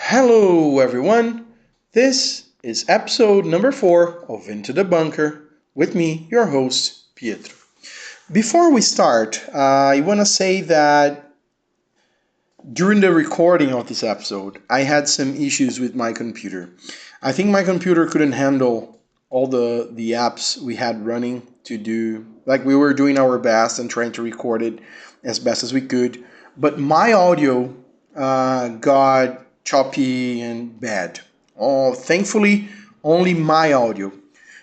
Hello, everyone. This is episode number 4 of Into the Bunker with me, your host, Pietro. Before we start, I want to say that during the recording of this episode, I had some issues with my computer. I think my computer couldn't handle all the apps we had running to do. Like, we were doing our best and trying to record it as best as we could. But my audio got choppy and bad. Oh, thankfully, only my audio.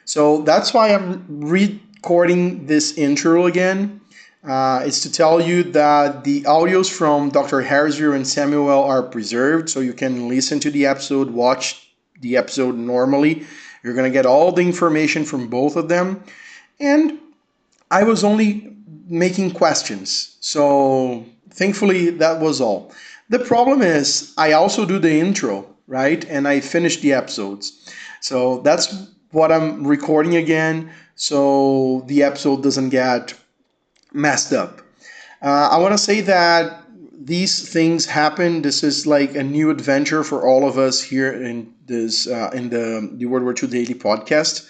So that's why I'm recording this intro again. It's to tell you that the audios from Dr. Harrisville and Samuel are preserved, so you can listen to the episode, watch the episode normally. You're going to get all the information from both of them. And I was only making questions, so thankfully that was all. The problem is, I also do the intro, right? And I finish the episodes. So that's what I'm recording again, so the episode doesn't get messed up. I want to say that these things happen. This is like a new adventure for all of us here in this in the World War II Daily podcast.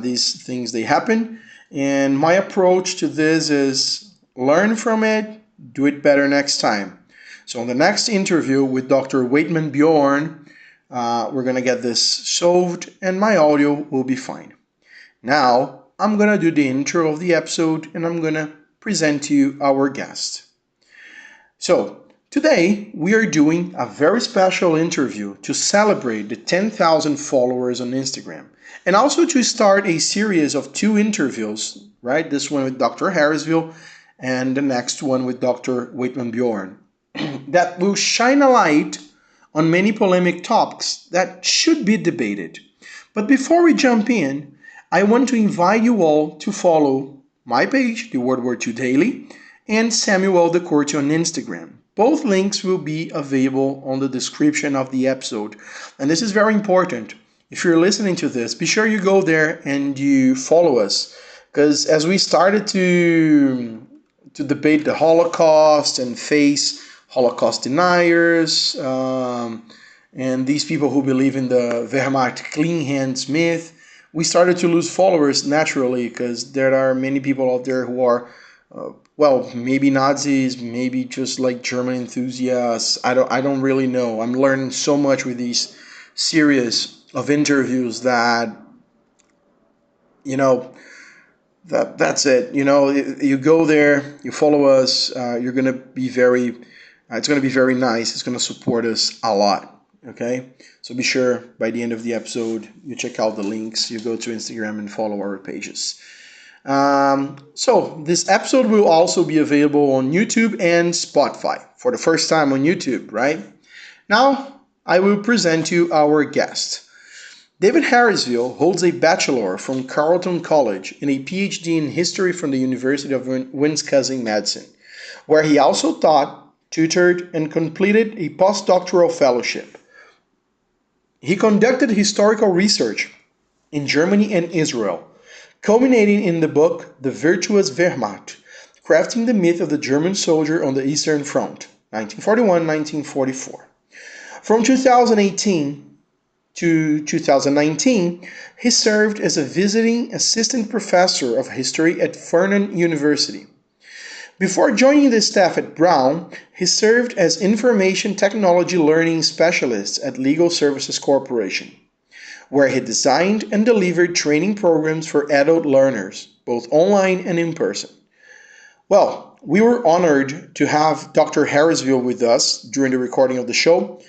These things they happen, and my approach to this is learn from it, do it better next time. So, in the next interview with Dr. Waitman Beorn, we're gonna get this solved, and my audio will be fine. Now, I'm gonna do the intro of the episode and I'm gonna present to you our guest. So, today we are doing a very special interview to celebrate the 10,000 followers on Instagram and also to start a series of 2 interviews, right? This one with Dr. Harrisville and the next one with Dr. Waitman Beorn that will shine a light on many polemic topics that should be debated. But before we jump in, I want to invite you all to follow my page, the World War II Daily, and Samuel De Korte on Instagram. Both links will be available on the description of the episode. And this is very important. If you're listening to this, be sure you go there and you follow us. Because as we started to debate the Holocaust and face Holocaust deniers, and these people who believe in the Wehrmacht clean hands myth, we started to lose followers naturally because there are many people out there who are, well, maybe Nazis, maybe just like German enthusiasts. I don't really know. I'm learning so much with these series of interviews that, you know, that's it. You go there, you follow us. You're gonna be very. It's gonna be very nice. It's gonna support us a lot. Okay, so be sure by the end of the episode you check out the links, you go to Instagram and follow our pages. So this episode will also be available on YouTube and Spotify for the first time on YouTube, right? Now I will present you our guest. David Harrisville holds a bachelor from Carleton College and a PhD in history from the University of Wisconsin-Madison, where he also taught, tutored, and completed a postdoctoral fellowship. He conducted historical research in Germany and Israel, culminating in the book The Virtuous Wehrmacht, Crafting the Myth of the German Soldier on the Eastern Front, 1941-1944. From 2018 to 2019, he served as a visiting assistant professor of history at Furman University. Before joining the staff at Brown, he served as Information Technology Learning Specialist at Legal Services Corporation, where he designed and delivered training programs for adult learners, both online and in person. Well, we were honored to have Dr. Harrisville with us during the recording of the show.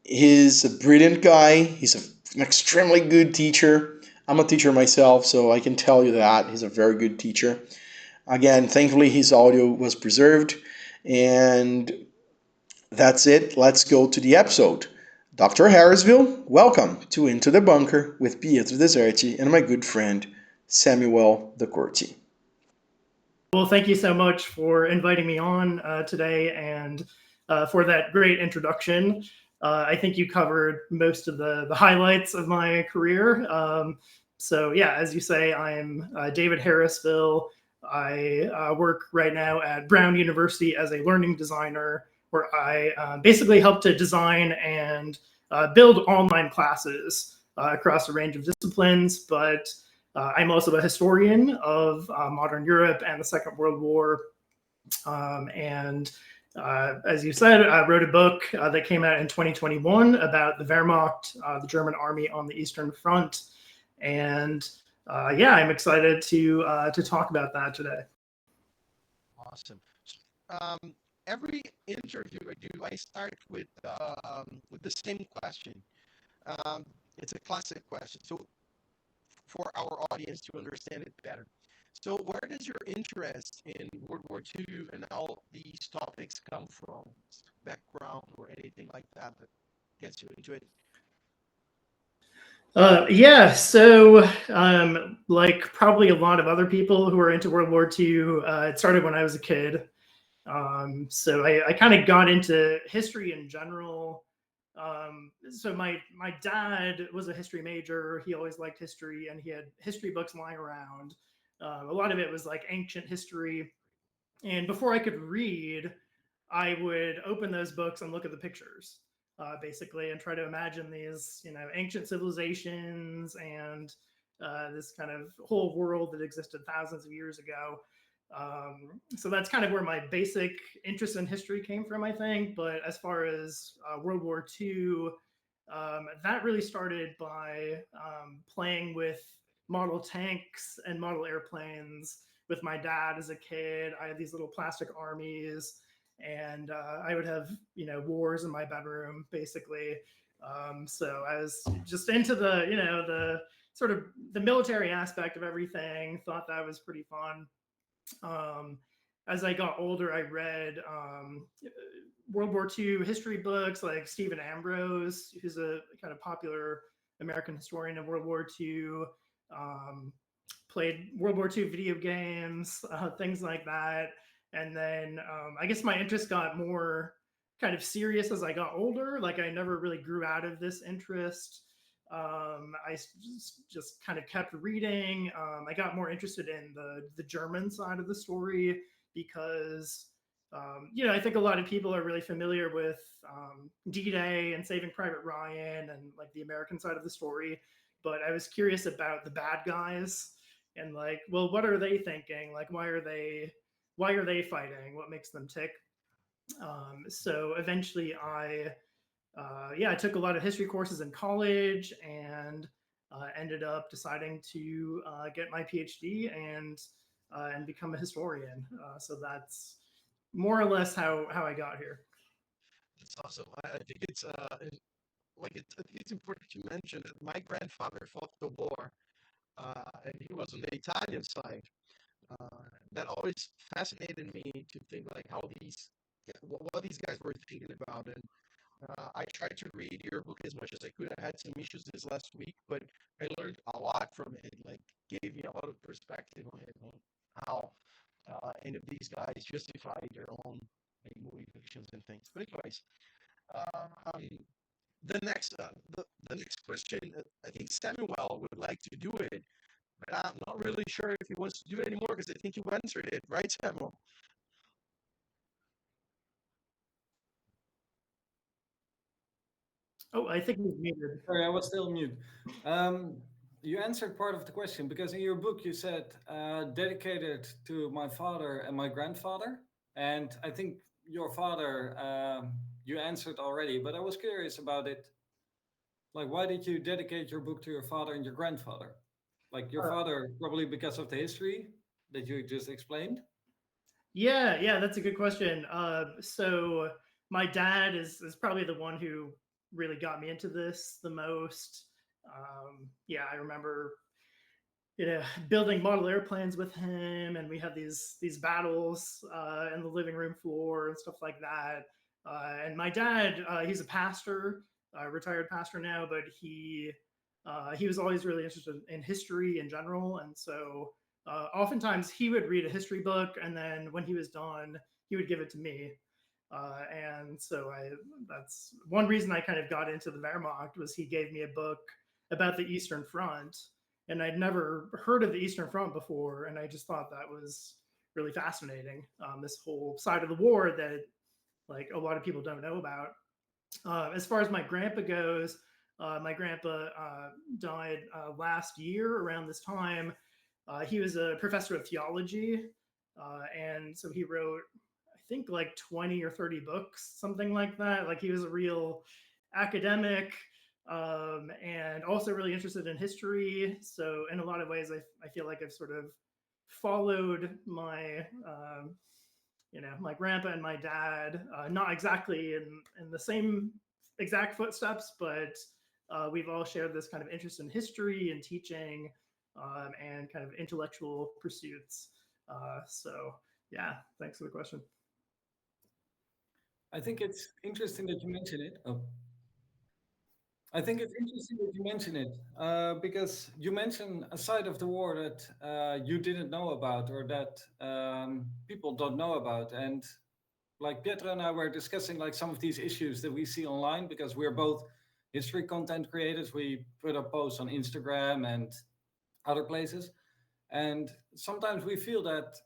He's a brilliant guy. He's an extremely good teacher. I'm a teacher myself, so I can tell you that. He's a very good teacher. Again, thankfully his audio was preserved. And that's it. Let's go to the episode. Dr. Harrisville, welcome to Into the Bunker with Pietro Deserti and my good friend Samuel De Korte. Well, thank you so much for inviting me on today and for that great introduction. I think you covered most of the highlights of my career. So yeah, as you say, I'm David Harrisville. I work right now at Brown University as a learning designer. where I basically helped to design and build online classes across a range of disciplines. But I'm also a historian of modern Europe and the Second World War. And as you said, I wrote a book that came out in 2021 about the Wehrmacht, the German army on the Eastern Front. And yeah, I'm excited to talk about that today. Awesome. Every interview I do, I start with the same question. It's a classic question. So for our audience to understand it better. So where does your interest in World War II and all these topics come from? Background or anything like that that gets you into it? Yeah, so like probably a lot of other people who are into World War II, it started when I was a kid. So I kind of got into history in general. So my dad was a history major. He always liked history, and he had history books lying around. A lot of it was like ancient history. And before I could read, I would open those books and look at the pictures, basically, and try to imagine these, ancient civilizations and this kind of whole world that existed thousands of years ago. So that's kind of where my basic interest in history came from, I think. But as far as World War II, that really started by playing with model tanks and model airplanes with my dad as a kid. I had these little plastic armies, and I would have wars in my bedroom, basically. So I was just into the sort of the military aspect of everything. Thought that was pretty fun. Um, as I got older, I read World War II history books like Stephen Ambrose, who's a kind of popular American historian of World War II. Um, Played World War II video games, things like that. And then I guess my interest got more kind of serious as I got older. Like I never really grew out of this interest. I just kind of kept reading. I got more interested in the German side of the story because I think a lot of people are really familiar with D-Day and Saving Private Ryan and like the American side of the story. But I was curious about the bad guys and like, well, what are they thinking? Like, why are they fighting? What makes them tick? So eventually, I took a lot of history courses in college and ended up deciding to get my PhD and become a historian. So that's more or less how I got here. That's awesome. I think it's I think it's important to mention that my grandfather fought the war, and he was on the Italian side. That always fascinated me to think like how what these guys were thinking about. And I tried to read your book as much as I could. I had some issues this last week, but I learned a lot from it. Like gave me a lot of perspective on it, on how any of these guys justify their own motivations and things. But anyways, um, the next question, I think Samuel would like to do it, but I'm not really sure if he wants to do it anymore because I think you answered it, right, Samuel? Oh, I think he's muted. Sorry, I was still mute. Um, you answered part of the question because in your book you said dedicated to my father and my grandfather, and I think your father you answered already, but I was curious about it. Like, why did you dedicate your book to your father and your grandfather? Like your father, probably because of the history that you just explained. Yeah, that's a good question. So my dad is probably the one who really got me into this the most. Yeah, I remember building model airplanes with him, and we had these battles in the living room floor and stuff like that. And my dad, he's a pastor, retired pastor now, but he was always really interested in history in general, and so oftentimes he would read a history book, and then when he was done, he would give it to me. And so that's one reason I kind of got into the Wehrmacht was he gave me a book about the Eastern Front, and I'd never heard of the Eastern Front before, and I just thought that was really fascinating. This whole side of the war that like a lot of people don't know about. As far as my grandpa goes, my grandpa died last year around this time. He was a professor of theology, and so he wrote, I think, like 20 or 30 books, something like that. Like he was a real academic, and also really interested in history. So in a lot of ways, I feel like I've sort of followed my my grandpa and my dad, not exactly in the same exact footsteps, but we've all shared this kind of interest in history and teaching, and kind of intellectual pursuits. So yeah, thanks for the question. I think it's interesting that you mention it. Oh. I think it's interesting that you mention it because you mentioned a side of the war that you didn't know about, or that people don't know about. And like Pietro and I were discussing like some of these issues that we see online, because we're both history content creators. We put up posts on Instagram and other places. And sometimes we feel that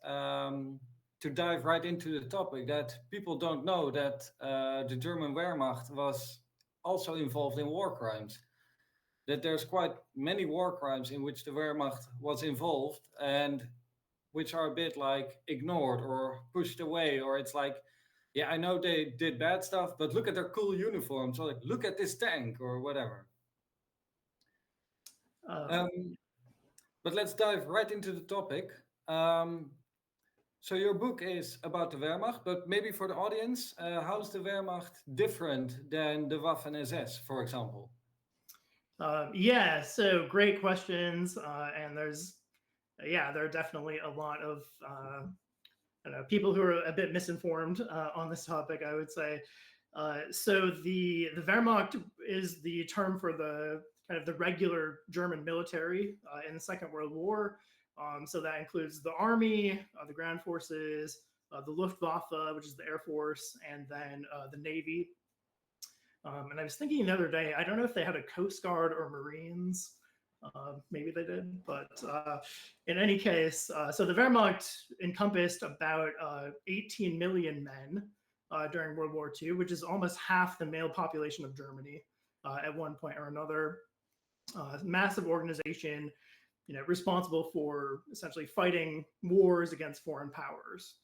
to dive right into the topic, that people don't know that the German Wehrmacht was also involved in war crimes. That there's quite many war crimes in which the Wehrmacht was involved, and which are a bit like ignored or pushed away, or it's like, yeah, I know they did bad stuff, but look at their cool uniforms, or like, look at this tank or whatever. But let's dive right into the topic. So your book is about the Wehrmacht, but maybe for the audience, how's the Wehrmacht different than the Waffen-SS, for example? Yeah, so great questions, and there are definitely a lot of people who are a bit misinformed on this topic, I would say. So the Wehrmacht is the term for the kind of the regular German military in the Second World War. So that includes the army, the ground forces, the Luftwaffe, which is the air force, and then the navy. And I was thinking the other day, I don't know if they had a Coast Guard or Marines. Maybe they did, but in any case, so the Wehrmacht encompassed about 18 million men during World War II, which is almost half the male population of Germany at one point or another. Massive organization, responsible for essentially fighting wars against foreign powers,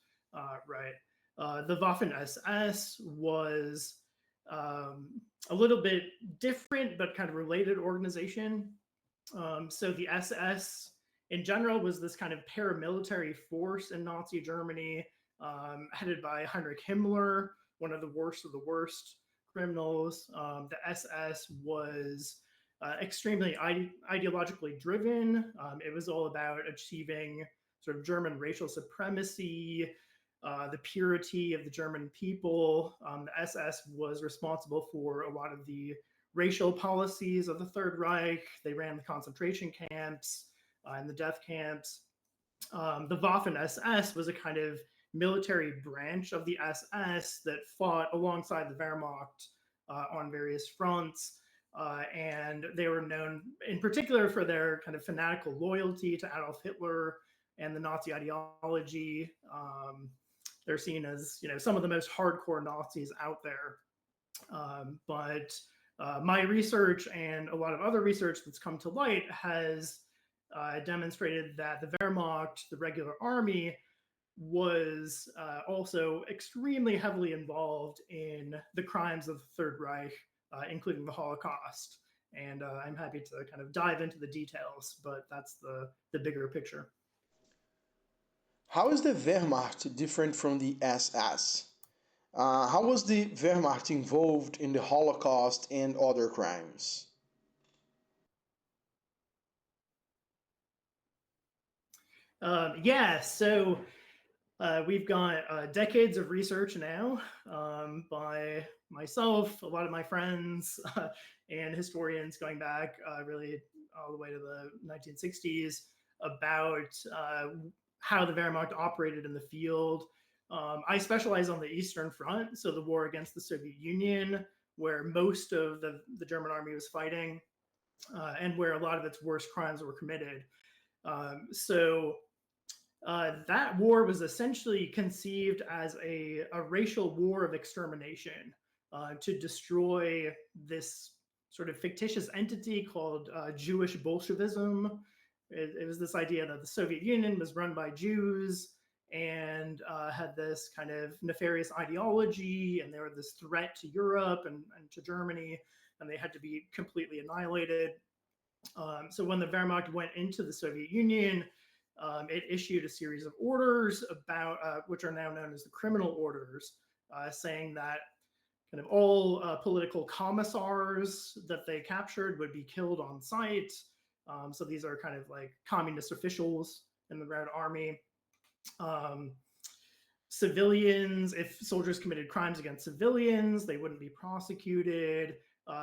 right? The Waffen-SS was a little bit different, but kind of related organization. So the SS in general was this kind of paramilitary force in Nazi Germany, headed by Heinrich Himmler, one of the worst criminals. The SS was extremely ideologically driven. It was all about achieving sort of German racial supremacy, the purity of the German people. The SS was responsible for a lot of the racial policies of the Third Reich. They ran the concentration camps and the death camps. The Waffen-SS was a kind of military branch of the SS that fought alongside the Wehrmacht on various fronts. And they were known in particular for their kind of fanatical loyalty to Adolf Hitler and the Nazi ideology. They're seen as, some of the most hardcore Nazis out there. But my research and a lot of other research that's come to light has demonstrated that the Wehrmacht, the regular army, was also extremely heavily involved in the crimes of the Third Reich, including the Holocaust. And I'm happy to kind of dive into the details, but that's the bigger picture. How is the Wehrmacht different from the SS? How was the Wehrmacht involved in the Holocaust and other crimes? So we've got decades of research now by myself, a lot of my friends, and historians going back really all the way to the 1960s about how the Wehrmacht operated in the field. I specialize on the Eastern Front, so the war against the Soviet Union, where most of the German army was fighting, and where a lot of its worst crimes were committed. So That war was essentially conceived as a racial war of extermination to destroy this sort of fictitious entity called Jewish Bolshevism. It was this idea that the Soviet Union was run by Jews and had this kind of nefarious ideology, and they were this threat to Europe and to Germany, and they had to be completely annihilated. So when the Wehrmacht went into the Soviet Union, it issued a series of orders about which are now known as the criminal orders, saying that kind of all political commissars that they captured would be killed on sight. So these are kind of like communist officials in the Red Army. Civilians, if soldiers committed crimes against civilians, they wouldn't be prosecuted.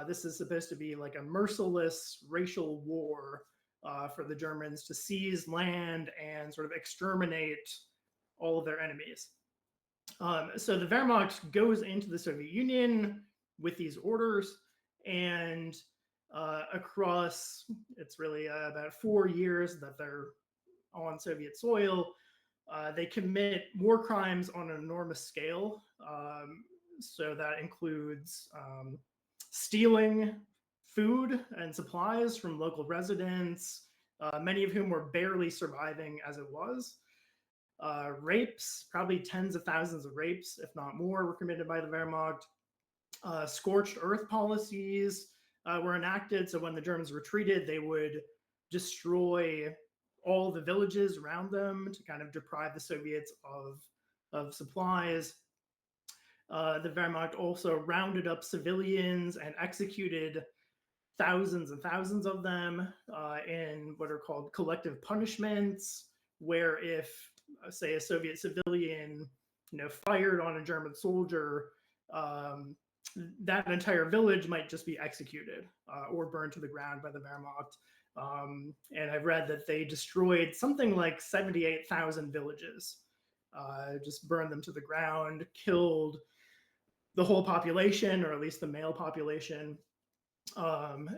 This is supposed to be like a merciless racial war for the Germans to seize land and sort of exterminate all of their enemies. So the Wehrmacht goes into the Soviet Union with these orders, and across, it's really about 4 years that they're on Soviet soil, they commit war crimes on an enormous scale. So that includes stealing food and supplies from local residents, many of whom were barely surviving as it was. Rapes, probably tens of thousands of rapes, if not more, were committed by the Wehrmacht. Scorched earth policies were enacted. So when the Germans retreated, they would destroy all the villages around them to kind of deprive the Soviets of supplies. The Wehrmacht also rounded up civilians and executed thousands and thousands of them in what are called collective punishments, where if, say, a Soviet civilian, fired on a German soldier, that entire village might just be executed or burned to the ground by the Wehrmacht. And I've read that they destroyed something like 78,000 villages, just burned them to the ground, killed the whole population, or at least the male population,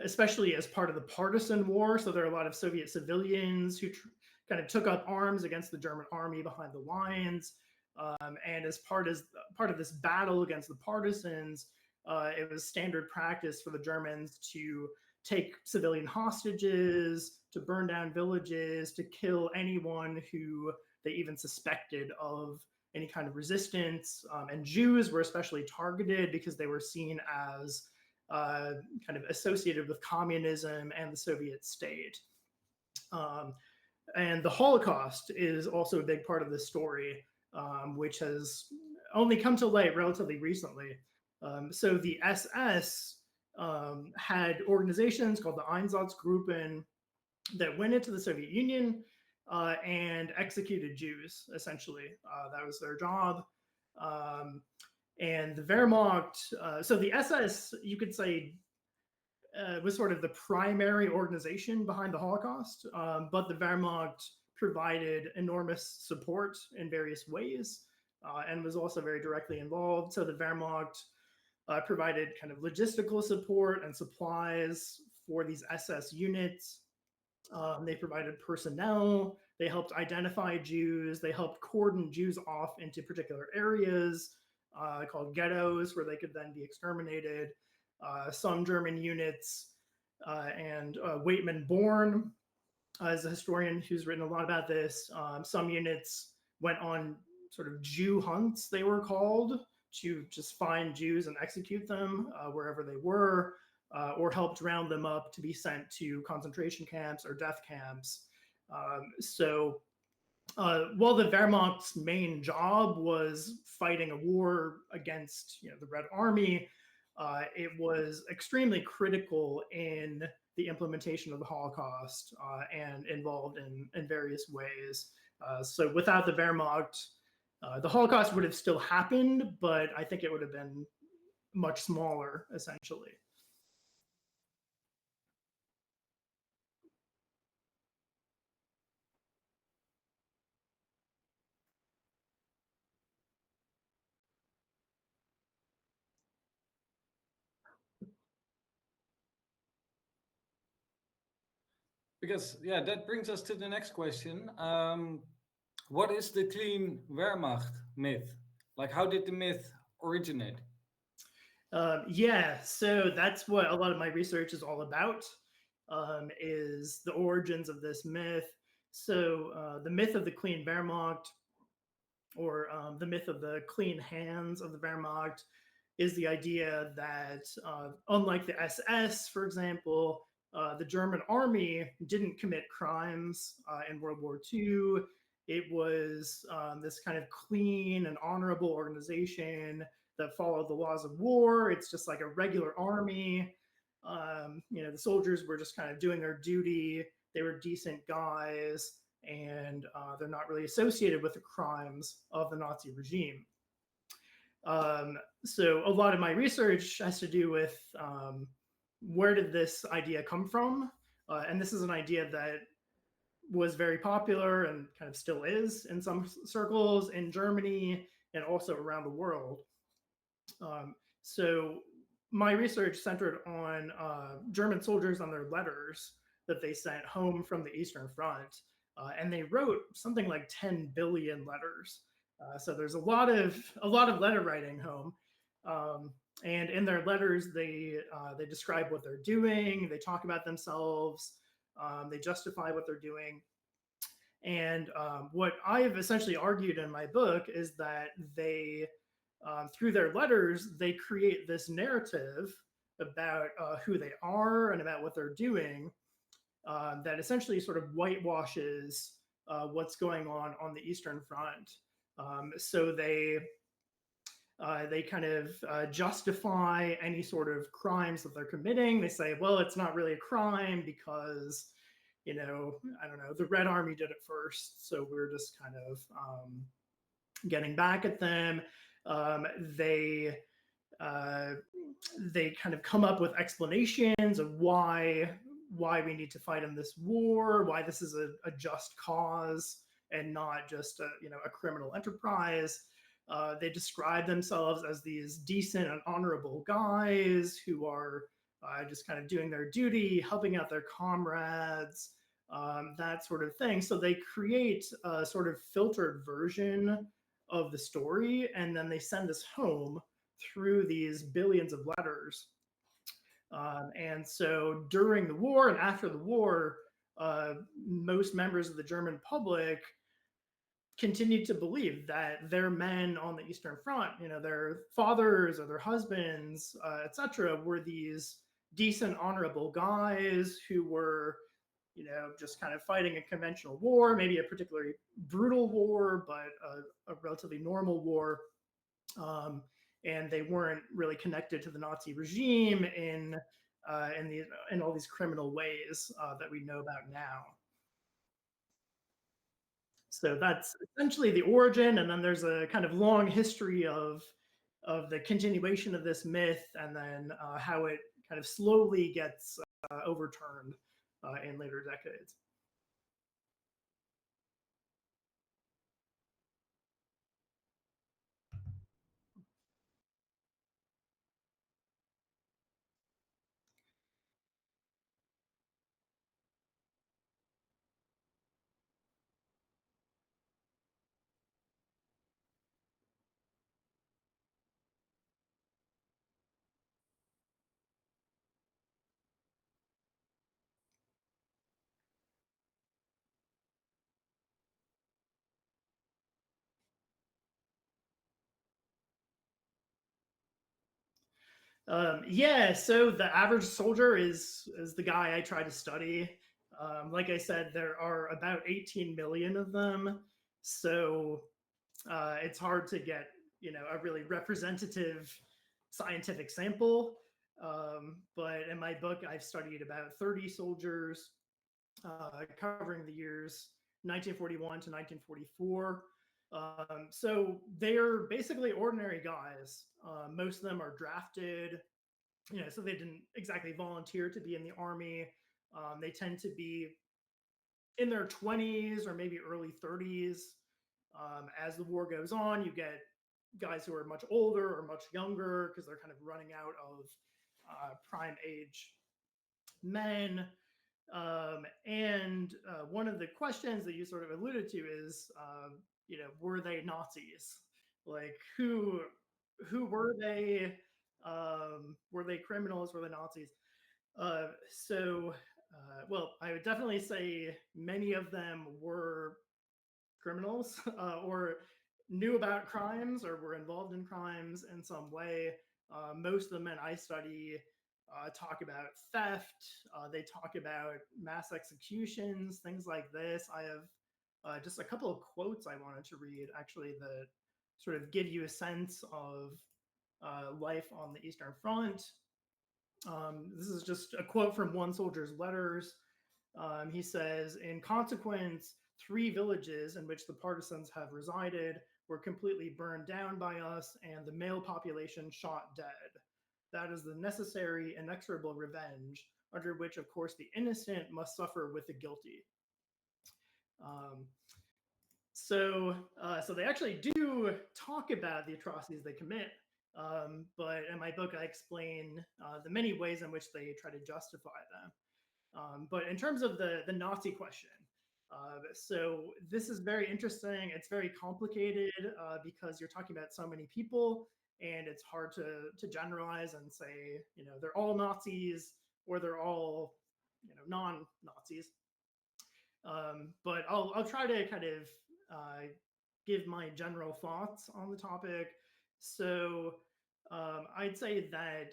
especially as part of the partisan war. So there are a lot of Soviet civilians who kind of took up arms against the German army behind the lines. And as part of this battle against the partisans, it was standard practice for the Germans to take civilian hostages, to burn down villages, to kill anyone who they even suspected of any kind of resistance. And Jews were especially targeted because they were seen as kind of associated with communism and the Soviet state. And the Holocaust is also a big part of this story, which has only come to light relatively recently. So the SS had organizations called the Einsatzgruppen that went into the Soviet Union and executed Jews, essentially. That was their job. And the Wehrmacht, so the SS, you could say, was sort of the primary organization behind the Holocaust, but the Wehrmacht provided enormous support in various ways and was also very directly involved. So the Wehrmacht provided kind of logistical support and supplies for these SS units. They provided personnel. They helped identify Jews. They helped cordon Jews off into particular areas called ghettos, where they could then be exterminated. Some German units, and Waitman Beorn is a historian who's written a lot about this. Some units went on sort of Jew hunts, they were called, to just find Jews and execute them wherever they were, or helped round them up to be sent to concentration camps or death camps. So while the Wehrmacht's main job was fighting a war against the Red Army, it was extremely critical in the implementation of the Holocaust and involved in various ways. So without the Wehrmacht, the Holocaust would have still happened, but I think it would have been much smaller, essentially. Because, yeah, that brings us to the next question. What is the clean Wehrmacht myth? Like, how did the myth originate? Yeah, so that's what a lot of my research is all about, is the origins of this myth. So the myth of the clean Wehrmacht, or the myth of the clean hands of the Wehrmacht, is the idea that, unlike the SS, for example, the German army didn't commit crimes in World War II. It was this kind of clean and honorable organization that followed the laws of war. It's just like a regular army. The soldiers were just kind of doing their duty. They were decent guys, and they're not really associated with the crimes of the Nazi regime. So a lot of my research has to do with where did this idea come from? And this is an idea that was very popular and kind of still is in some circles in Germany and also around the world. So my research centered on German soldiers on their letters that they sent home from the Eastern Front. And they wrote something like 10 billion letters. So there's a lot of letter writing home. And in their letters, they describe what they're doing. They talk about themselves. They justify what they're doing. And what I have essentially argued in my book is that they, through their letters, they create this narrative about who they are and about what they're doing, that essentially sort of whitewashes what's going on the Eastern Front. So they kind of justify any sort of crimes that they're committing. They say, well, it's not really a crime because, I don't know, the Red Army did it first. So we're just kind of getting back at them. They kind of come up with explanations of why we need to fight in this war, why this is a just cause and not just a criminal enterprise. They describe themselves as these decent and honorable guys who are just kind of doing their duty, helping out their comrades, that sort of thing. So they create a sort of filtered version of the story, and then they send us home through these billions of letters. And so during the war and after the war, most members of the German public continued to believe that their men on the Eastern Front, their fathers or their husbands, etc., were these decent, honorable guys who were, just kind of fighting a conventional war, maybe a particularly brutal war, but a relatively normal war. And they weren't really connected to the Nazi regime in all these criminal ways that we know about now. So that's essentially the origin, and then there's a kind of long history of the continuation of this myth, and then how it kind of slowly gets overturned in later decades. Yeah, so the average soldier is the guy I try to study. Like I said, there are about 18 million of them, so it's hard to get a really representative scientific sample. But in my book, I've studied about 30 soldiers covering the years 1941 to 1944. So they're basically ordinary guys. Most of them are drafted, so they didn't exactly volunteer to be in the army. They tend to be in their 20s or maybe early 30s. As the war goes on, you get guys who are much older or much younger because they're kind of running out of prime age men. And one of the questions that you sort of alluded to is, were they Nazis? Like, who were they? Were they criminals? Were they Nazis? Well, I would definitely say many of them were criminals or knew about crimes or were involved in crimes in some way. Most of the men I study talk about theft. They talk about mass executions, things like this. I have just a couple of quotes I wanted to read, actually, that sort of give you a sense of life on the Eastern Front. This is just a quote from one soldier's letters. He says, in consequence, 3 villages in which the partisans have resided were completely burned down by us and the male population shot dead. That is the necessary, inexorable revenge, under which, of course, the innocent must suffer with the guilty. So they actually do talk about the atrocities they commit, but in my book I explain the many ways in which they try to justify them. But in terms of the Nazi question, so this is very interesting. It's very complicated because you're talking about so many people, and it's hard to generalize and say, they're all Nazis or they're all, non-Nazis. But I'll try to kind of give my general thoughts on the topic. So I'd say that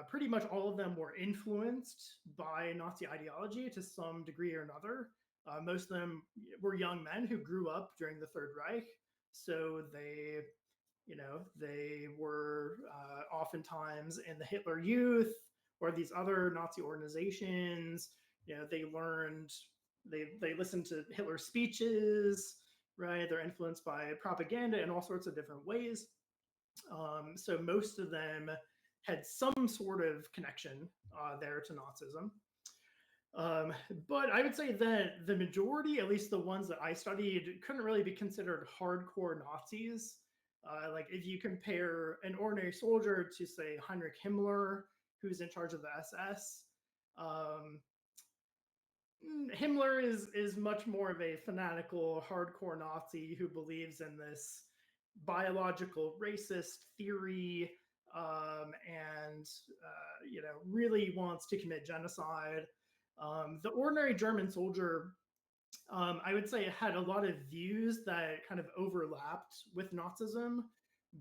pretty much all of them were influenced by Nazi ideology to some degree or another. Most of them were young men who grew up during the Third Reich. So they were oftentimes in the Hitler Youth or these other Nazi organizations. They learned, they listened to Hitler's speeches, right? They're influenced by propaganda in all sorts of different ways. So most of them had some sort of connection there to Nazism. But I would say that the majority, at least the ones that I studied, couldn't really be considered hardcore Nazis. Like if you compare an ordinary soldier to, say, Heinrich Himmler, who's in charge of the SS, Himmler is much more of a fanatical, hardcore Nazi who believes in this biological racist theory and really wants to commit genocide. The ordinary German soldier, I would say, had a lot of views that kind of overlapped with Nazism,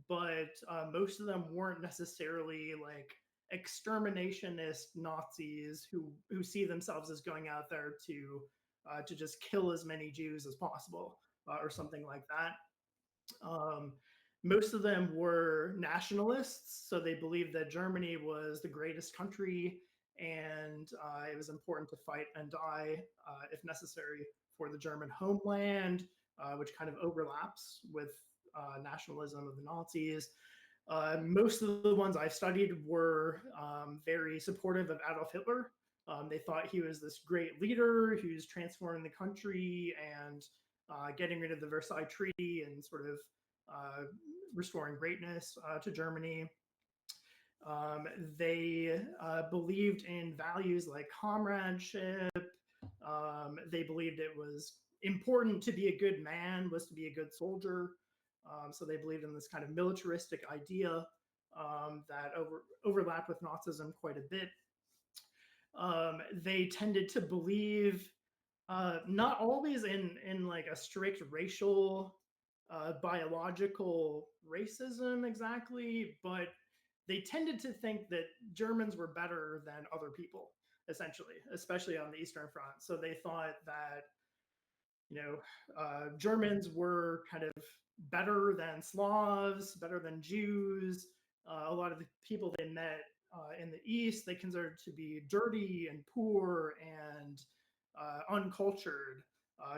but most of them weren't necessarily like exterminationist Nazis who see themselves as going out there to just kill as many Jews as possible or something like that. Most of them were nationalists, so they believed that Germany was the greatest country and it was important to fight and die if necessary for the German homeland, which kind of overlaps with nationalism of the Nazis. Most of the ones I've studied were very supportive of Adolf Hitler. They thought he was this great leader who's transforming the country and getting rid of the Versailles Treaty and sort of restoring greatness to Germany. They believed in values like comradeship. They believed it was important to be a good man, was to be a good soldier. So they believed in this kind of militaristic idea that overlapped with Nazism quite a bit. They tended to believe not always in like a strict racial, biological racism exactly, but they tended to think that Germans were better than other people, essentially, especially on the Eastern Front. So they thought that Germans were kind of better than Slavs, better than Jews. A lot of the people they met in the East, they considered to be dirty and poor and uncultured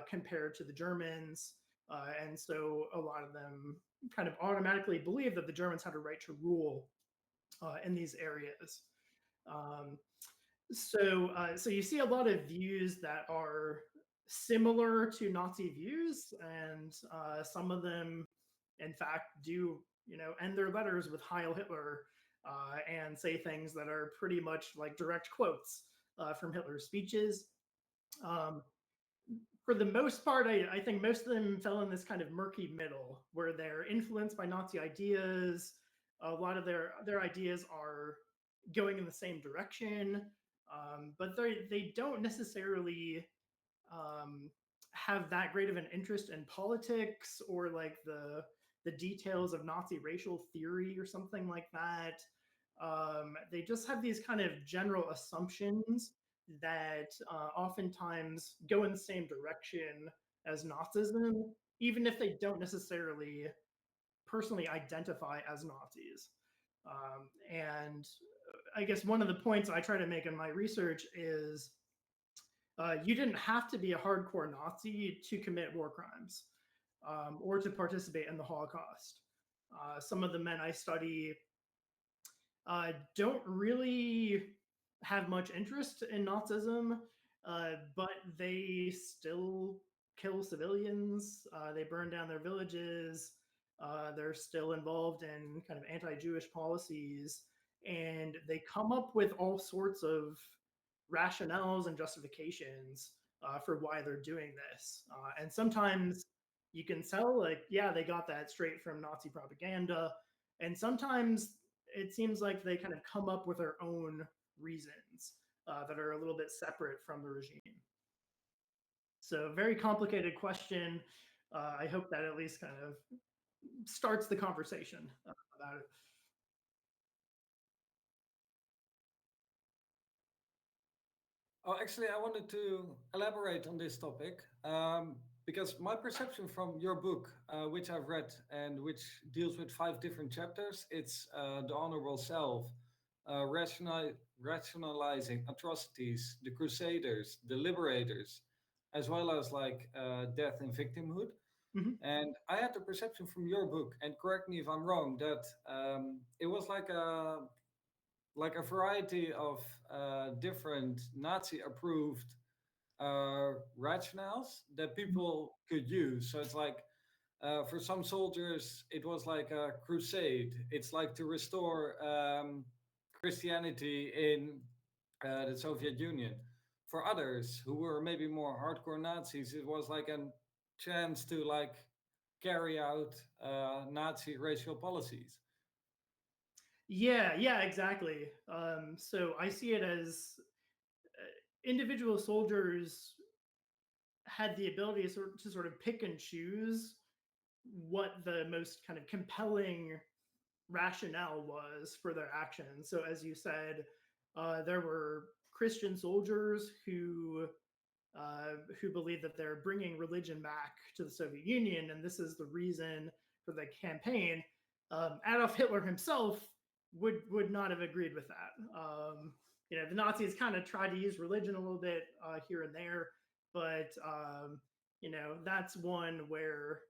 compared to the Germans. And so a lot of them kind of automatically believed that the Germans had a right to rule in these areas. So you see a lot of views that are similar to Nazi views, and some of them, in fact, do end their letters with Heil Hitler and say things that are pretty much like direct quotes from Hitler's speeches. Um, for the most part, I think most of them fell in this kind of murky middle where they're influenced by Nazi ideas. A lot of their ideas are going in the same direction, but they don't necessarily um, have that great of an interest in politics or like the details of Nazi racial theory or something like that. They just have these kind of general assumptions that oftentimes go in the same direction as Nazism, even if they don't necessarily personally identify as Nazis. And I guess one of the points I try to make in my research is you didn't have to be a hardcore Nazi to commit war crimes or to participate in the Holocaust. Some of the men I study don't really have much interest in Nazism, but they still kill civilians. They burn down their villages. They're still involved in kind of anti-Jewish policies, and they come up with all sorts of rationales and justifications for why they're doing this. And sometimes you can tell, like, yeah, they got that straight from Nazi propaganda. And sometimes it seems like they kind of come up with their own reasons that are a little bit separate from the regime. So, very complicated question. I hope that at least kind of starts the conversation about it. Oh, actually, I wanted to elaborate on this topic because my perception from your book, which I've read and which deals with 5 different chapters, it's The Honorable Self, rationalizing atrocities, the Crusaders, the Liberators, as well as like death and victimhood. Mhm. And I had the perception from your book, and correct me if I'm wrong, that it was like a variety of different Nazi-approved rationales that people could use. So it's like for some soldiers, it was like a crusade. It's like to restore Christianity in the Soviet Union. For others who were maybe more hardcore Nazis, it was like a chance to like carry out Nazi racial policies. Yeah, exactly. So I see it as individual soldiers had the ability to sort of pick and choose what the most kind of compelling rationale was for their actions. So, as you said, there were Christian soldiers who believed that they're bringing religion back to the Soviet Union, and this is the reason for the campaign. Adolf Hitler himself would not have agreed with that. The Nazis kind of tried to use religion a little bit here and there, but that's one where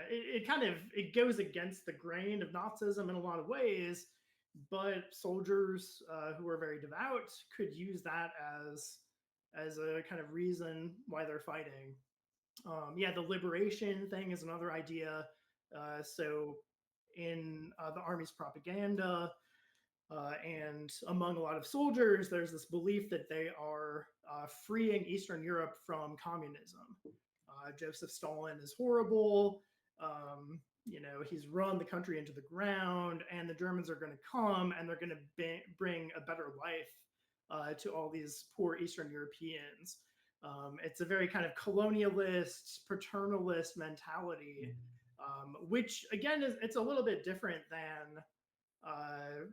it kind of it goes against the grain of Nazism in a lot of ways. But soldiers who are very devout could use that as a kind of reason why they're fighting. The liberation thing is another idea. So in the army's propaganda and among a lot of soldiers, there's this belief that they are freeing Eastern Europe from communism. Joseph Stalin is horrible. He's run the country into the ground, and the Germans are going to come and they're going to bring a better life to all these poor Eastern Europeans. It's a very kind of colonialist, paternalist mentality, which again it's a little bit different than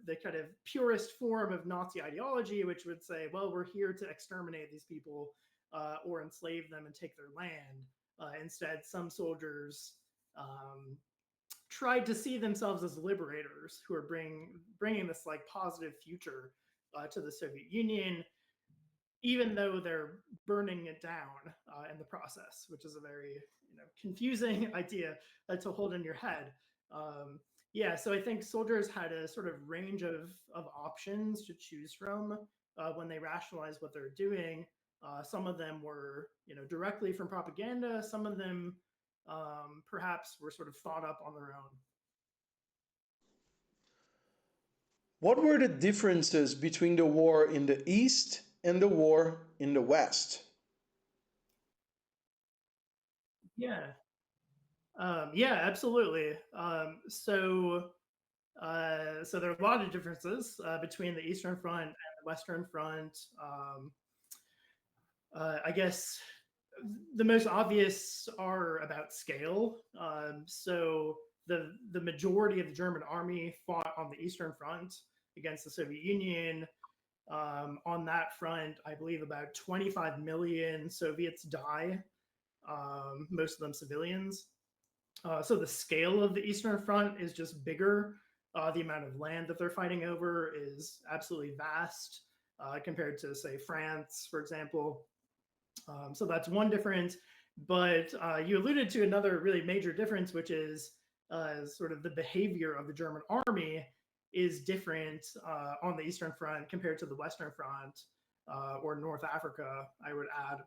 the kind of purist form of Nazi ideology, which would say, well, we're here to exterminate these people or enslave them and take their land. Instead, some soldiers tried to see themselves as liberators who are bringing this like positive future to the Soviet Union, even though they're burning it down in the process, which is a very confusing idea to hold in your head. So I think soldiers had a sort of range of options to choose from when they rationalize what they're doing. Some of them were directly from propaganda. Some of them perhaps were sort of thought up on their own. What were the differences between the war in the East and the war in the West? Yeah. Yeah, absolutely. So there are a lot of differences between the Eastern Front and the Western Front. I guess the most obvious are about scale. So the majority of the German army fought on the Eastern Front against the Soviet Union. On that front, I believe about 25 million Soviets die, most of them civilians. So the scale of the Eastern Front is just bigger. The amount of land that they're fighting over is absolutely vast compared to, say, France, for example. So that's one difference. But you alluded to another really major difference, which is sort of the behavior of the German army is different on the Eastern Front compared to the Western Front or North Africa, I would add.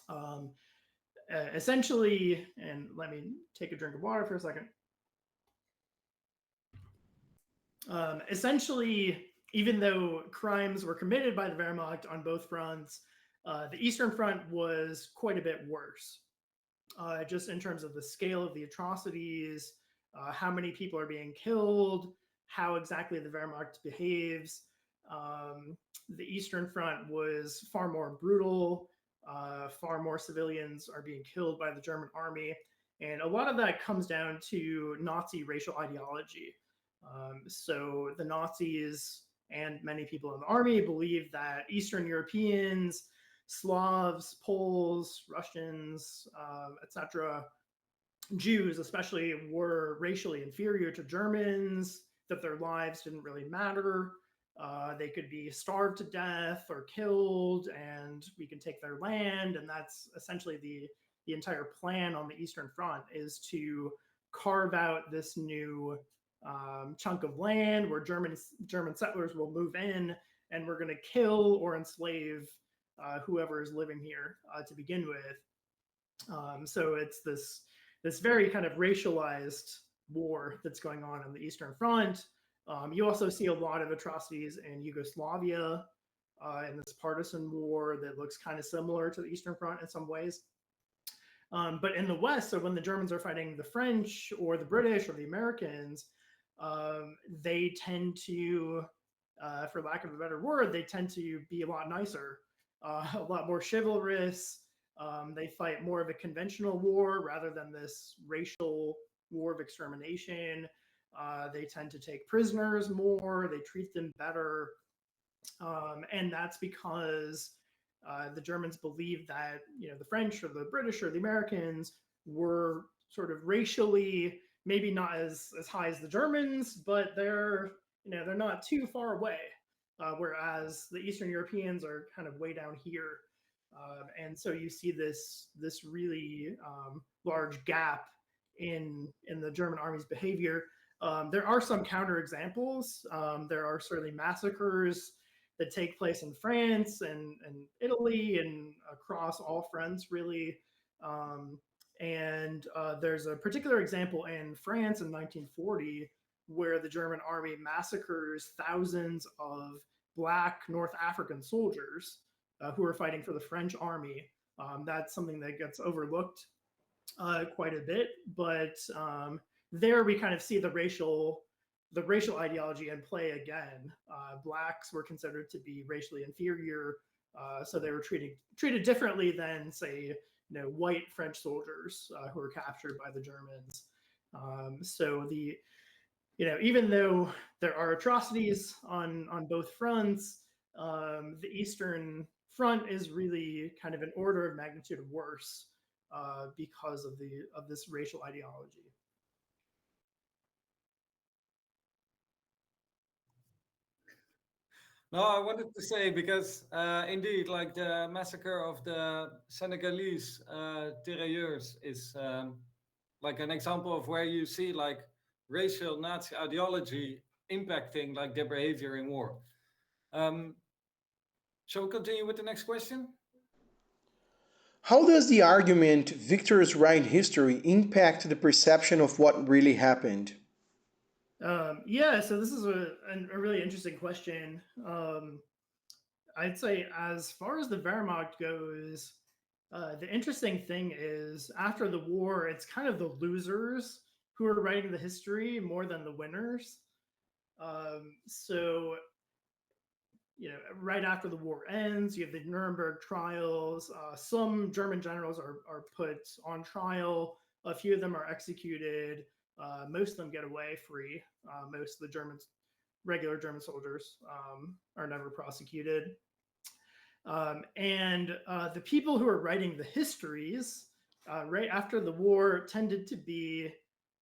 Um, Essentially, and let me take a drink of water for a second. Essentially, even though crimes were committed by the Wehrmacht on both fronts, the Eastern Front was quite a bit worse, just in terms of the scale of the atrocities, how many people are being killed, how exactly the Wehrmacht behaves. The Eastern Front was far more brutal. Far more civilians are being killed by the German army. And a lot of that comes down to Nazi racial ideology. So the Nazis and many people in the army believed that Eastern Europeans, Slavs, Poles, Russians, etc., Jews especially, were racially inferior to Germans, that their lives didn't really matter. They could be starved to death or killed, and we can take their land. And that's essentially the entire plan on the Eastern Front, is to carve out this new chunk of land where German settlers will move in, and we're going to kill or enslave whoever is living here to begin with. So it's this very kind of racialized war that's going on the Eastern Front. You also see a lot of atrocities in Yugoslavia in this partisan war that looks kind of similar to the Eastern Front in some ways. But in the West, so when the Germans are fighting the French or the British or the Americans, they tend to, for lack of a better word, they tend to be a lot nicer, a lot more chivalrous. They fight more of a conventional war rather than this racial war of extermination. They tend to take prisoners more. They treat them better. And that's because the Germans believed that, the French or the British or the Americans were sort of racially maybe not as high as the Germans, but they're not too far away. Whereas the Eastern Europeans are kind of way down here. And so you see this really large gap in the German army's behavior. There are some counterexamples. There are certainly massacres that take place in France and Italy and across all fronts, really. And there's a particular example in France in 1940 where the German army massacres thousands of Black North African soldiers who are fighting for the French army. That's something that gets overlooked quite a bit, but there we kind of see the racial ideology in play again. Blacks were considered to be racially inferior, so they were treated differently than, say, white French soldiers who were captured by the Germans. So even though there are atrocities on both fronts, the Eastern Front is really kind of an order of magnitude worse because of this racial ideology. No, I wanted to say because indeed, like the massacre of the Senegalese tirailleurs is like an example of where you see like racial Nazi ideology impacting like their behavior in war. Shall we continue with the next question? How does the argument victors write history impact the perception of what really happened? Yeah, so this is a really interesting question. I'd say as far as the Wehrmacht goes, The interesting thing is, after the war, it's kind of the losers who are writing the history more than the winners. So, right after the war ends, you have the Nuremberg trials. Some German generals are put on trial. A few of them are executed. Most of them get away free. Most of the regular German soldiers are never prosecuted. And the people who are writing the histories right after the war tended to be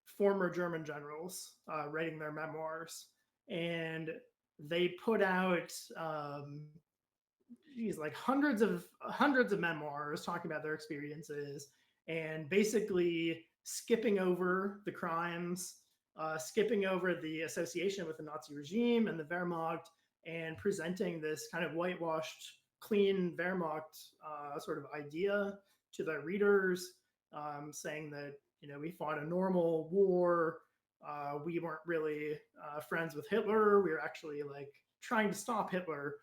former German generals writing their memoirs. And they put out like hundreds of memoirs talking about their experiences and basically skipping over the crimes, skipping over the association with the Nazi regime and the Wehrmacht, and presenting this kind of whitewashed, clean Wehrmacht sort of idea to their readers, saying that we fought a normal war. We weren't really friends with Hitler. We were actually like trying to stop Hitler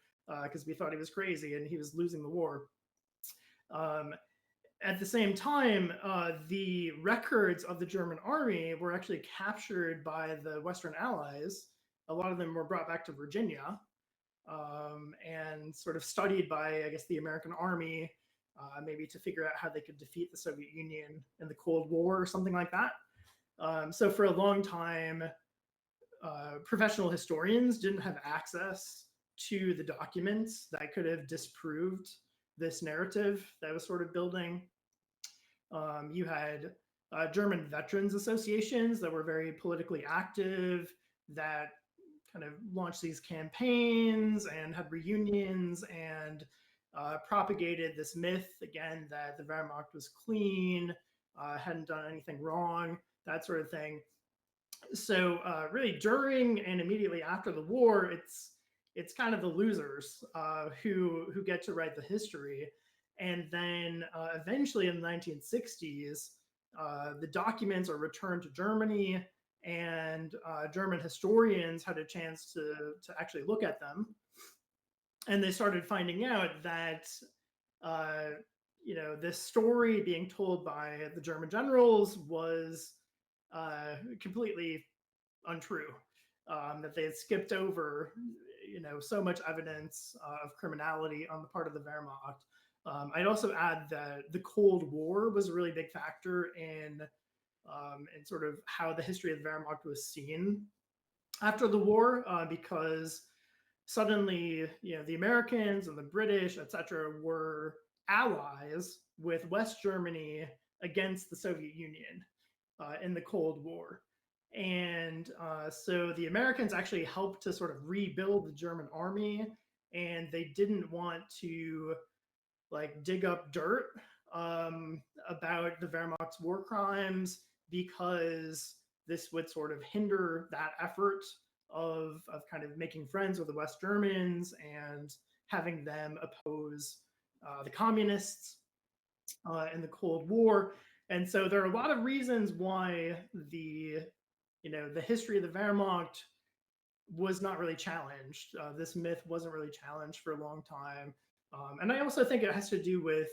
because we thought he was crazy and he was losing the war. At the same time, the records of the German army were actually captured by the Western Allies. A lot of them were brought back to Virginia and sort of studied by, I guess, the American army, maybe to figure out how they could defeat the Soviet Union in the Cold War or something like that. So for a long time, professional historians didn't have access to the documents that could have disproved this narrative that was sort of building. You had German veterans associations that were very politically active, that kind of launched these campaigns and had reunions and propagated this myth, again, that the Wehrmacht was clean, hadn't done anything wrong, that sort of thing. So really during and immediately after the war, it's kind of the losers who get to write the history. And then eventually in the 1960s, the documents are returned to Germany, and German historians had a chance to actually look at them. And they started finding out that, this story being told by the German generals was completely untrue, that they had skipped over, so much evidence of criminality on the part of the Wehrmacht. I'd also add that the Cold War was a really big factor in sort of how the history of the Wehrmacht was seen after the war, because suddenly, the Americans and the British, etc., were allies with West Germany against the Soviet Union in the Cold War. And so the Americans actually helped to sort of rebuild the German army, and they didn't want to like dig up dirt about the Wehrmacht's war crimes, because this would sort of hinder that effort of kind of making friends with the West Germans and having them oppose the communists in the Cold War. And so there are a lot of reasons why the history of the Wehrmacht was not really challenged. This myth wasn't really challenged for a long time. And I also think it has to do with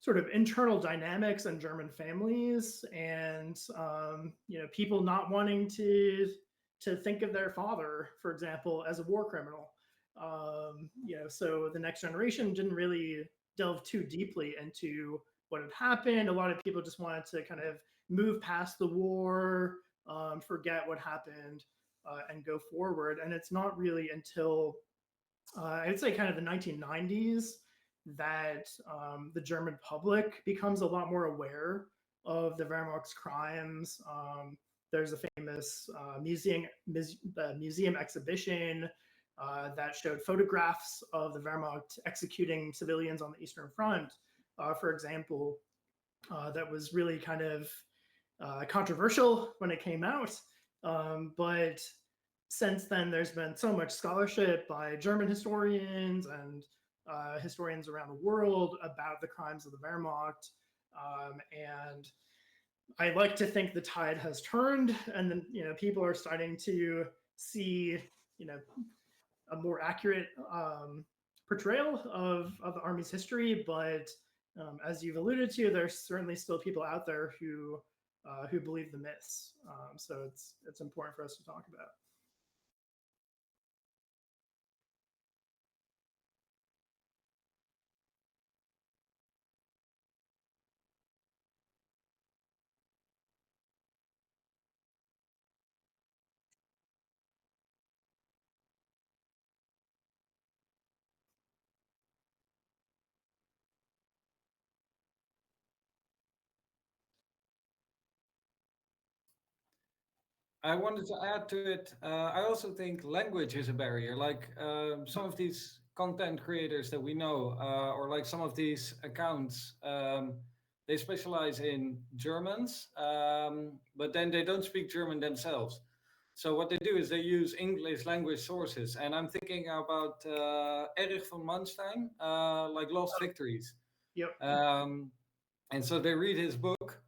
sort of internal dynamics in German families, and people not wanting to think of their father, for example, as a war criminal. So the next generation didn't really delve too deeply into what had happened. A lot of people just wanted to kind of move past the war, forget what happened, and go forward. And it's not really until I'd say kind of the 1990s that the German public becomes a lot more aware of the Wehrmacht's crimes. There's a famous museum exhibition that showed photographs of the Wehrmacht executing civilians on the Eastern Front, for example, that was really kind of controversial when it came out. But since then, there's been so much scholarship by German historians and historians around the world about the crimes of the Wehrmacht. And I like to think the tide has turned, and then people are starting to see a more accurate portrayal of the Army's history, but as you've alluded to, there's certainly still people out there who believe the myths. So it's important for us to talk about. I wanted to add to it. I also think language is a barrier. Like some of these content creators that we know, or like some of these accounts, they specialize in Germans, but then they don't speak German themselves. So what they do is they use English language sources, and I'm thinking about Erich von Manstein, like Lost Victories. Yep. And so they read his book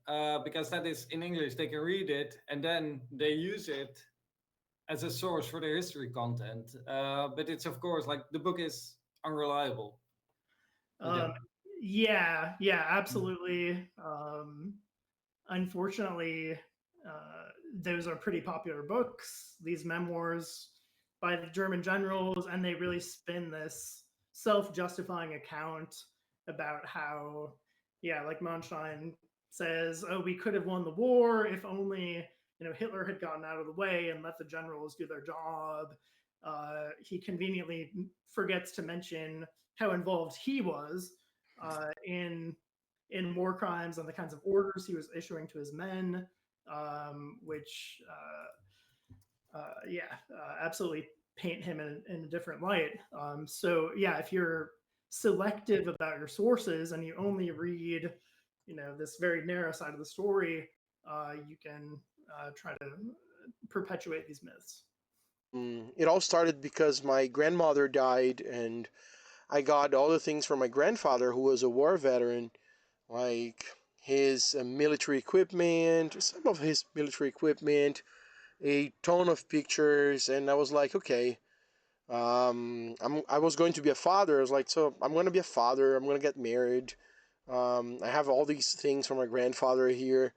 because that is in English. They can read it and then they use it as a source for their history content. But it's of course like the book is unreliable. Yeah, absolutely. Unfortunately, those are pretty popular books, these memoirs by the German generals, and they really spin this self-justifying account about how, like Manstein says, oh, we could have won the war if only Hitler had gotten out of the way and let the generals do their job. He conveniently forgets to mention how involved he was in war crimes and the kinds of orders he was issuing to his men, which absolutely paint him in a different light. So if you're selective about your sources and you only read this very narrow side of the story, you can try to perpetuate these myths. It all started because my grandmother died, and I got all the things from my grandfather, who was a war veteran, like his military equipment, some of his military equipment, a ton of pictures, and I was like, okay, I was going to be a father. I was like, so I'm going to be a father. I'm going to get married. I have all these things from my grandfather here.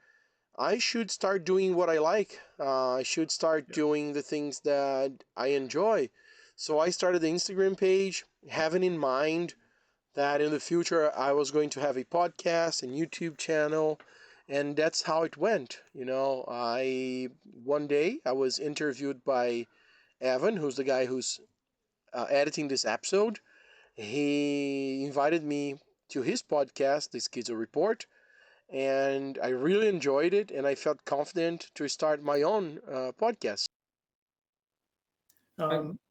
I should start doing what I like. I should start doing the things that I enjoy. So I started the Instagram page, having in mind that in the future I was going to have a podcast and YouTube channel, and that's how it went. One day I was interviewed by Evan, who's the guy who's editing this episode. He invited me to his podcast, the Schizo Report, and I really enjoyed it, and I felt confident to start my own podcast.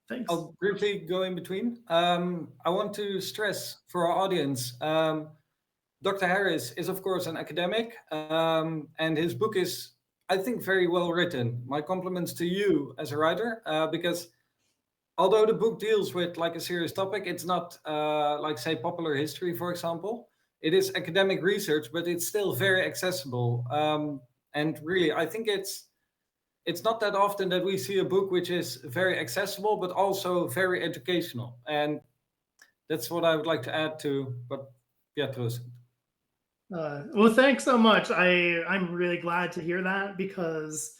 Thanks. I'll briefly go in between. I want to stress for our audience, Dr. Harris is of course an academic, and his book is, I think, very well written. My compliments to you as a writer, because although the book deals with like a serious topic, it's not like say popular history, for example. It is academic research, but it's still very accessible. And really, I think it's not that often that we see a book which is very accessible, but also very educational. And that's what I would like to add to what Pietro said. Well, thanks so much. I'm really glad to hear that, because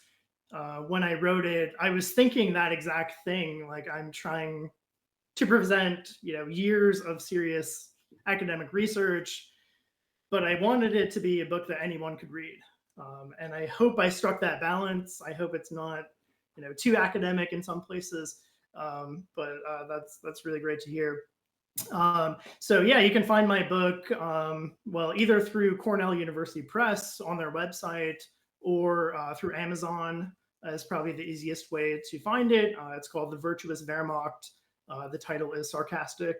when I wrote it, I was thinking that exact thing. Like, I'm trying to present, years of serious academic research, but I wanted it to be a book that anyone could read. And I hope I struck that balance. I hope it's not, too academic in some places. But that's really great to hear. So you can find my book, either through Cornell University Press on their website, or through Amazon is probably the easiest way to find it. It's called The Virtuous Wehrmacht. The title is sarcastic.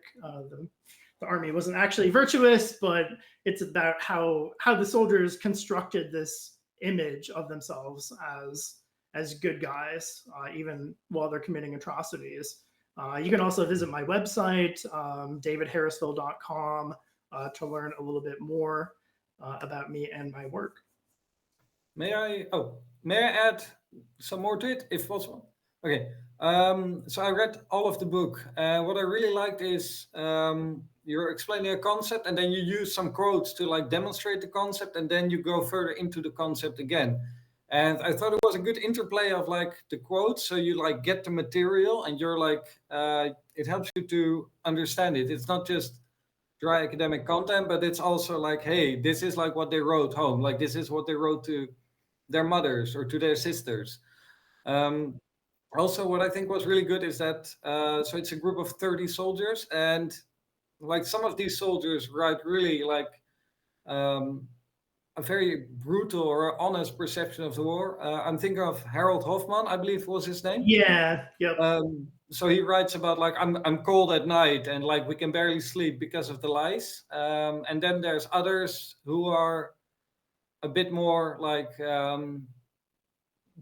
The army wasn't actually virtuous, but it's about how the soldiers constructed this image of themselves as good guys, even while they're committing atrocities. You can also visit my website, davidharrisville.com, to learn a little bit more about me and my work. May I add some more to it, if possible? Okay. So I read all of the book. What I really liked is you're explaining a concept, and then you use some quotes to like demonstrate the concept, and then you go further into the concept again. And I thought it was a good interplay of like the quotes, so you like get the material, and you're like it helps you to understand it. It's not just dry academic content, but it's also like, hey, this is like what they wrote home. Like this is what they wrote to their mothers or to their sisters. Um, Also, what I think was really good is that so it's a group of 30 soldiers, and like some of these soldiers write really like um, a very brutal or honest perception of the war. I'm thinking of Harold Hoffman, I believe was his name. Yeah, yep. So he writes about like I'm cold at night and like we can barely sleep because of the lies. And then there's others who are a bit more like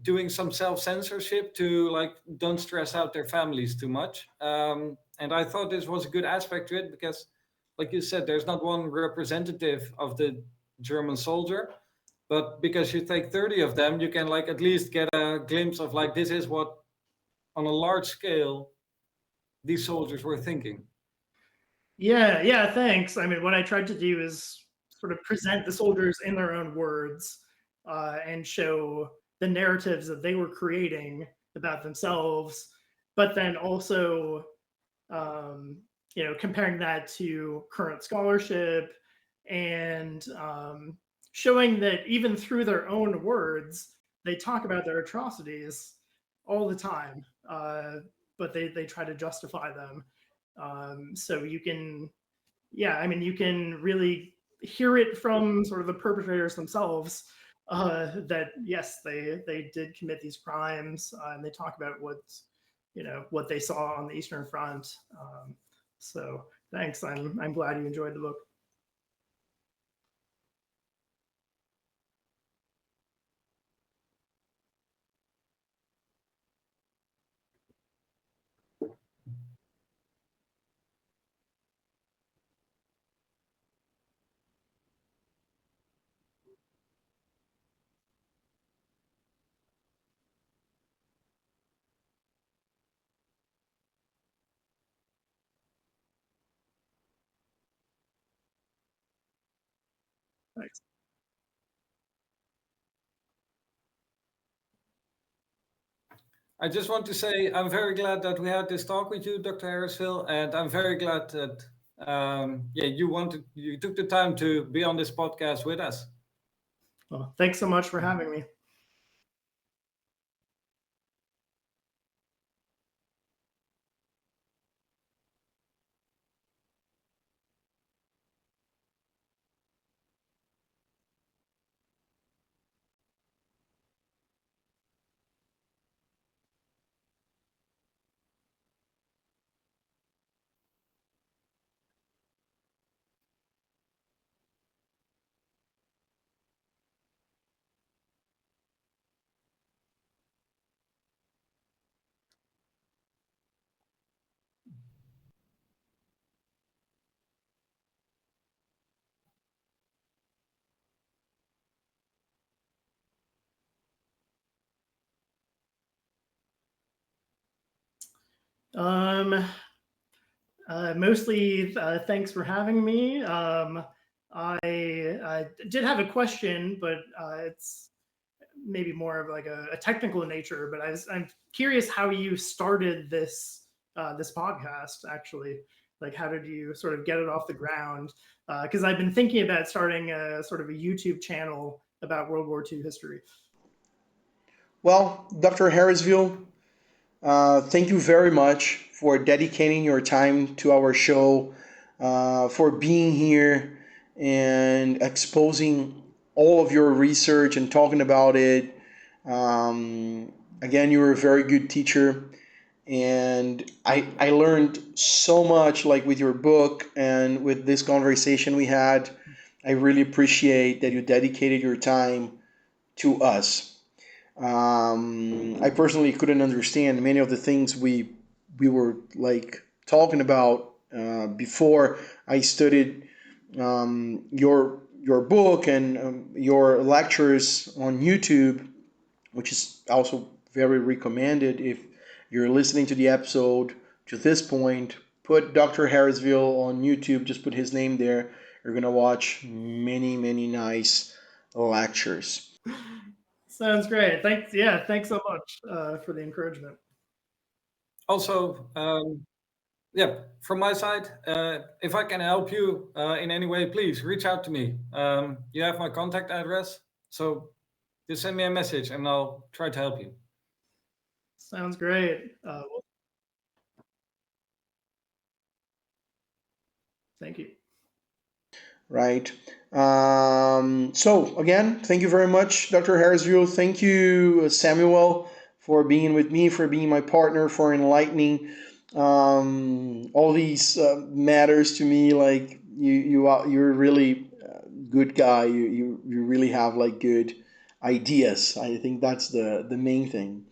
doing some self censorship to like don't stress out their families too much. And I thought this was a good aspect to it because, like you said, there's not one representative of the German soldier, but because you take 30 of them, you can like at least get a glimpse of like this is what on a large scale these soldiers were thinking. Yeah, thanks. I mean, what I tried to do is sort of present the soldiers in their own words and show the narratives that they were creating about themselves, but then also, um, comparing that to current scholarship and showing that even through their own words, they talk about their atrocities all the time, but they try to justify them. So you can, yeah, I mean, you can really hear it from sort of the perpetrators themselves that yes, they did commit these crimes, and they talk about what they saw on the Eastern Front. So thanks. I'm glad you enjoyed the book. Thanks. I just want to say I'm very glad that we had this talk with you, Dr. Harrisville, and I'm very glad that yeah you took the time to be on this podcast with us. Well, thanks so much for having me. Um, Mostly, thanks for having me. I did have a question, but it's maybe more of like a technical nature. But I'm curious how you started this podcast. Actually, like how did you sort of get it off the ground? Because I've been thinking about starting a sort of a YouTube channel about World War II history. Well, Dr. Harrisville, thank you very much for dedicating your time to our show, for being here and exposing all of your research and talking about it. Again, you're a very good teacher, and I learned so much like with your book and with this conversation we had. I really appreciate that you dedicated your time to us. I personally couldn't understand many of the things we were like talking about before I studied your book and your lectures on YouTube, which is also very recommended if you're listening to the episode to this point, put Dr. Harrisville on YouTube, just put his name there. You're going to watch many, many nice lectures. Sounds great. Thanks. Yeah, thanks so much for the encouragement. Also, yeah, from my side, if I can help you in any way, please reach out to me. You have my contact address, so just send me a message and I'll try to help you. Sounds great. Thank you. Right. So again, thank you very much, Dr. Harrisville. Thank you, Samuel, for being with me, for being my partner, for enlightening all these matters to me. Like you're really good guy. You really have like good ideas. I think that's the main thing.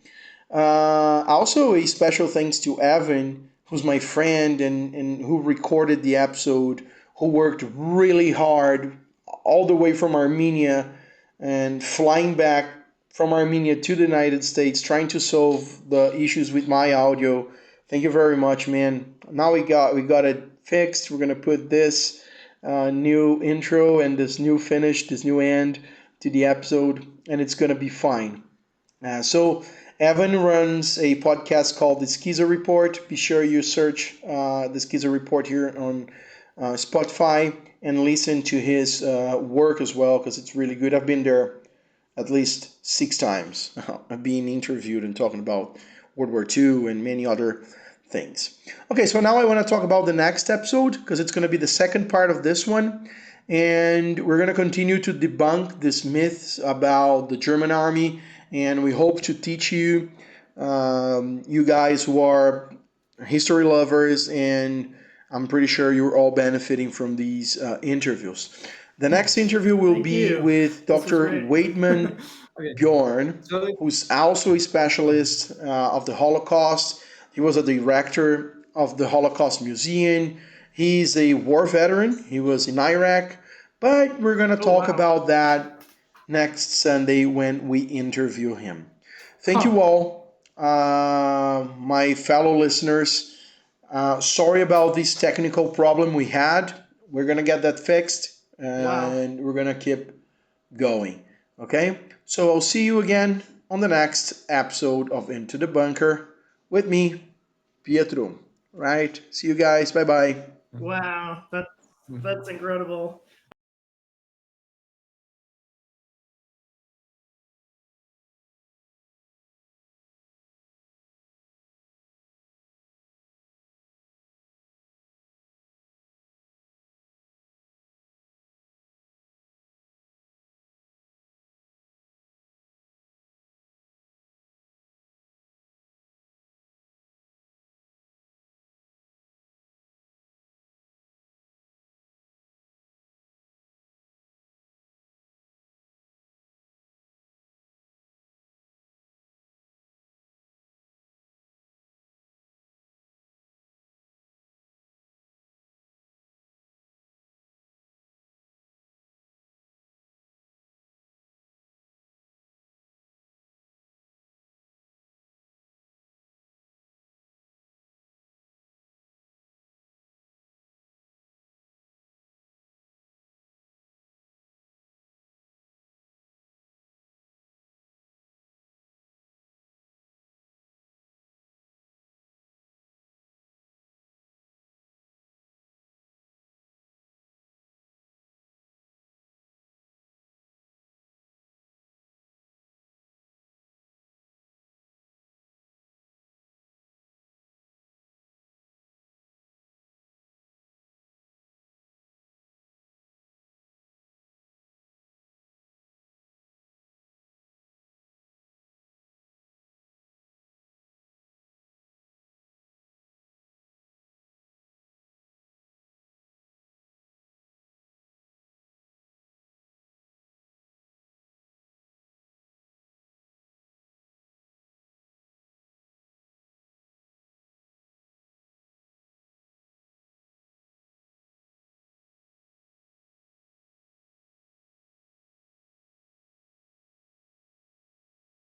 Also, a special thanks to Evan, who's my friend and who recorded the episode, who worked really hard all the way from Armenia and flying back from Armenia to the United States, trying to solve the issues with my audio. Thank you very much, man. Now we got it fixed. We're gonna put this new intro and this new finish, this new end to the episode, and it's gonna be fine. So Evan runs a podcast called The Schizo Report. Be sure you search The Schizo Report here on Spotify and listen to his work as well because it's really good. I've been there at least 6 times. I've been interviewed and talking about World War II and many other things. Okay, so now I want to talk about the next episode because it's going to be the second part of this one. And we're going to continue to debunk these myths about the German army. And we hope to teach you, you guys who are history lovers, and I'm pretty sure you're all benefiting from these interviews. The next interview will Thank be you. with This was Dr. great. Waitman Okay. Beorn, So, who's also a specialist of the Holocaust. He was a director of the Holocaust Museum. He's a war veteran. He was in Iraq. But we're going to talk wow. about that next Sunday when we interview him. Thank you all, my fellow listeners. Sorry about this technical problem we had. We're going to get that fixed and we're going to keep going. Okay? So I'll see you again on the next episode of Into the Bunker with me, Pietro. Right? See you guys. Bye bye. Wow. That's incredible.